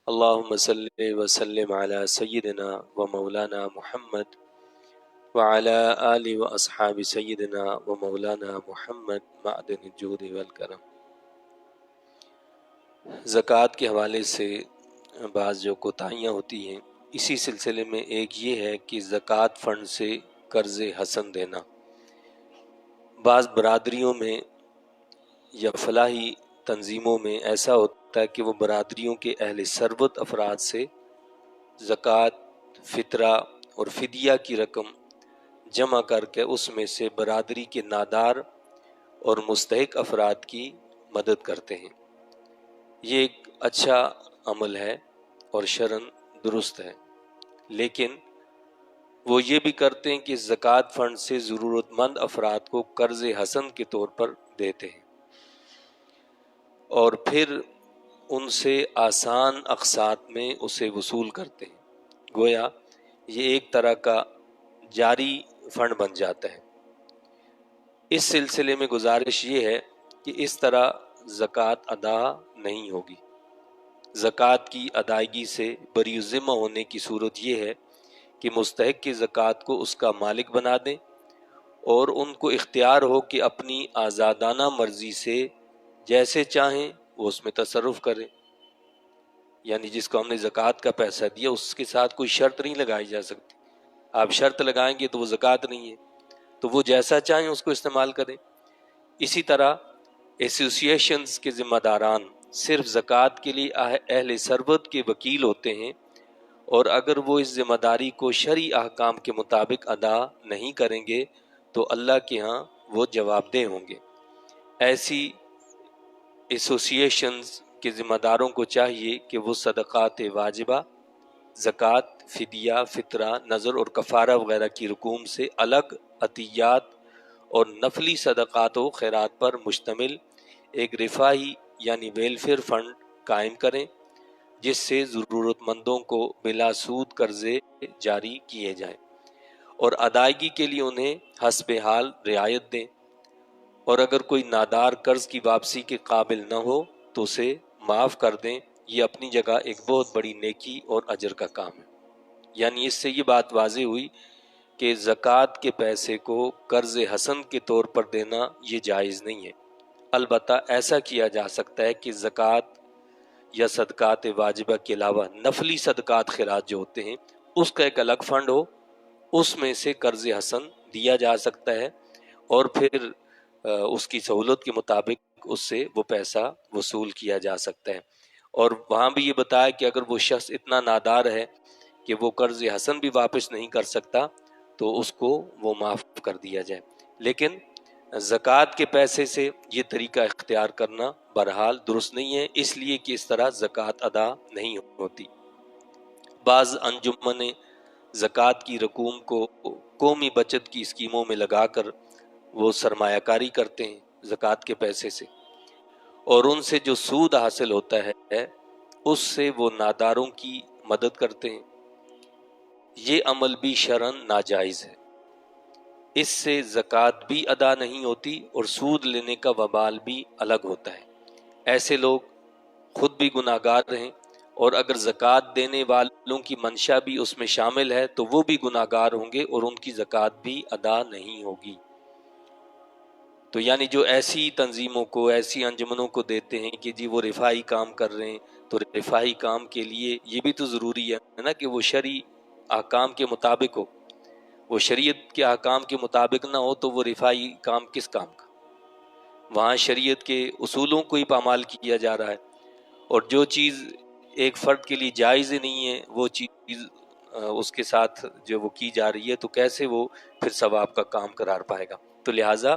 اللہم صلی وسلم علی سیدنا و مولانا محمد وعلی آل و اصحاب سیدنا و مولانا محمد معدن الجود والکرم۔ زکوٰۃ کے حوالے سے بعض جو کوتاہیاں ہوتی ہیں، اسی سلسلے میں ایک یہ ہے کہ زکوٰۃ فنڈ سے قرض حسن دینا۔ بعض برادریوں میں یا فلاحی تنظیموں میں ایسا ہوتا ہے کہ وہ برادریوں کے اہل ثروت افراد سے زکوٰۃ، فطرہ اور فدیہ کی رقم جمع کر کے اس میں سے برادری کے نادار اور مستحق افراد کی مدد کرتے ہیں۔ یہ ایک اچھا عمل ہے اور شرعاً درست ہے، لیکن وہ یہ بھی کرتے ہیں کہ زکوٰۃ فنڈ سے ضرورت مند افراد کو قرض حسن کے طور پر دیتے ہیں اور پھر ان سے آسان اقساط میں اسے وصول کرتے ہیں، گویا یہ ایک طرح کا جاری فنڈ بن جاتا ہے۔ اس سلسلے میں گزارش یہ ہے کہ اس طرح زکوٰۃ ادا نہیں ہوگی۔ زکوٰۃ کی ادائیگی سے بری ذمہ ہونے کی صورت یہ ہے کہ مستحق کی زکوٰۃ کو اس کا مالک بنا دیں اور ان کو اختیار ہو کہ اپنی آزادانہ مرضی سے جیسے چاہیں وہ اس میں تصرف کریں۔ یعنی جس کو ہم نے زکوٰۃ کا پیسہ دیا اس کے ساتھ کوئی شرط نہیں لگائی جا سکتی۔ آپ شرط لگائیں گے تو وہ زکوٰۃ نہیں ہے، تو وہ جیسا چاہیں اس کو استعمال کریں۔ اسی طرح ایسوسیشنز کے ذمہ داران صرف زکوٰۃ کے لیے اہل ثروت کے وکیل ہوتے ہیں، اور اگر وہ اس ذمہ داری کو شرعی احکام کے مطابق ادا نہیں کریں گے تو اللہ کے ہاں وہ جواب دہ ہوں گے۔ ایسی ایسوسیشنز کے ذمہ داروں کو چاہیے کہ وہ صدقات واجبہ، زکوٰۃ، فدیہ، فطرہ، نذر اور کفارہ وغیرہ کی رقوم سے الگ عطیات اور نفلی صدقات و خیرات پر مشتمل ایک رفاہی یعنی ویلفیئر فنڈ قائم کریں، جس سے ضرورت مندوں کو بلا سود قرضے جاری کیے جائیں اور ادائیگی کے لیے انہیں حسب حال رعایت دیں، اور اگر کوئی نادار قرض کی واپسی کے قابل نہ ہو تو اسے معاف کر دیں۔ یہ اپنی جگہ ایک بہت بڑی نیکی اور اجر کا کام ہے۔ یعنی اس سے یہ بات واضح ہوئی کہ زکوٰۃ کے پیسے کو قرض حسن کے طور پر دینا یہ جائز نہیں ہے۔ البتہ ایسا کیا جا سکتا ہے کہ زکوٰۃ یا صدقات واجبہ کے علاوہ نفلی صدقات خیرات جو ہوتے ہیں اس کا ایک الگ فنڈ ہو، اس میں سے قرض حسن دیا جا سکتا ہے اور پھر اس کی سہولت کے مطابق اس سے وہ پیسہ وصول کیا جا سکتا ہے۔ اور وہاں بھی یہ بتایا کہ اگر وہ شخص اتنا نادار ہے کہ وہ قرض حسن بھی واپس نہیں کر سکتا تو اس کو وہ معاف کر دیا جائے، لیکن زکوٰۃ کے پیسے سے یہ طریقہ اختیار کرنا بہرحال درست نہیں ہے، اس لیے کہ اس طرح زکوٰۃ ادا نہیں ہوتی۔ بعض انجمنیں زکوٰۃ کی رقوم کو قومی بچت کی اسکیموں میں لگا کر وہ سرمایہ کاری کرتے ہیں زکوٰۃ کے پیسے سے، اور ان سے جو سود حاصل ہوتا ہے اس سے وہ ناداروں کی مدد کرتے ہیں۔ یہ عمل بھی شرعاً ناجائز ہے، اس سے زکوٰۃ بھی ادا نہیں ہوتی اور سود لینے کا وبال بھی الگ ہوتا ہے۔ ایسے لوگ خود بھی گناہگار ہیں، اور اگر زکوٰۃ دینے والوں کی منشا بھی اس میں شامل ہے تو وہ بھی گناہگار ہوں گے اور ان کی زکوٰۃ بھی ادا نہیں ہوگی۔ تو یعنی جو ایسی تنظیموں کو، ایسی انجمنوں کو دیتے ہیں کہ جی وہ رفاہی کام کر رہے ہیں، تو رفاہی کام کے لیے یہ بھی تو ضروری ہے نا کہ وہ شرعی احکام کے مطابق ہو۔ وہ شریعت کے احکام کے مطابق نہ ہو تو وہ رفاہی کام کس کام کا؟ وہاں شریعت کے اصولوں کو ہی پامال کیا جا رہا ہے، اور جو چیز ایک فرد کے لیے جائز ہی نہیں ہے وہ چیز اس کے ساتھ جو وہ کی جا رہی ہے تو کیسے وہ پھر ثواب کا کام قرار پائے گا؟ تو لہٰذا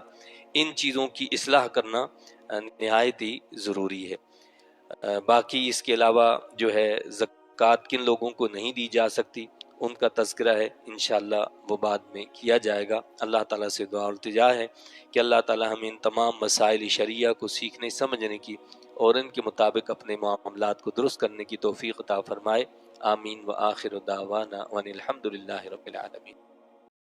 ان چیزوں کی اصلاح کرنا نہایت ہی ضروری ہے۔ باقی اس کے علاوہ جو ہے زکوٰۃ کن لوگوں کو نہیں دی جا سکتی ان کا تذکرہ ہے، انشاءاللہ وہ بعد میں کیا جائے گا۔ اللہ تعالیٰ سے دعا اور التجا ہے کہ اللہ تعالیٰ ہمیں ان تمام مسائل شرعیہ کو سیکھنے سمجھنے کی اور ان کے مطابق اپنے معاملات کو درست کرنے کی توفیق عطا فرمائے۔ آمین۔ وآخر دعوانا وان الحمد للہ رب العالمین۔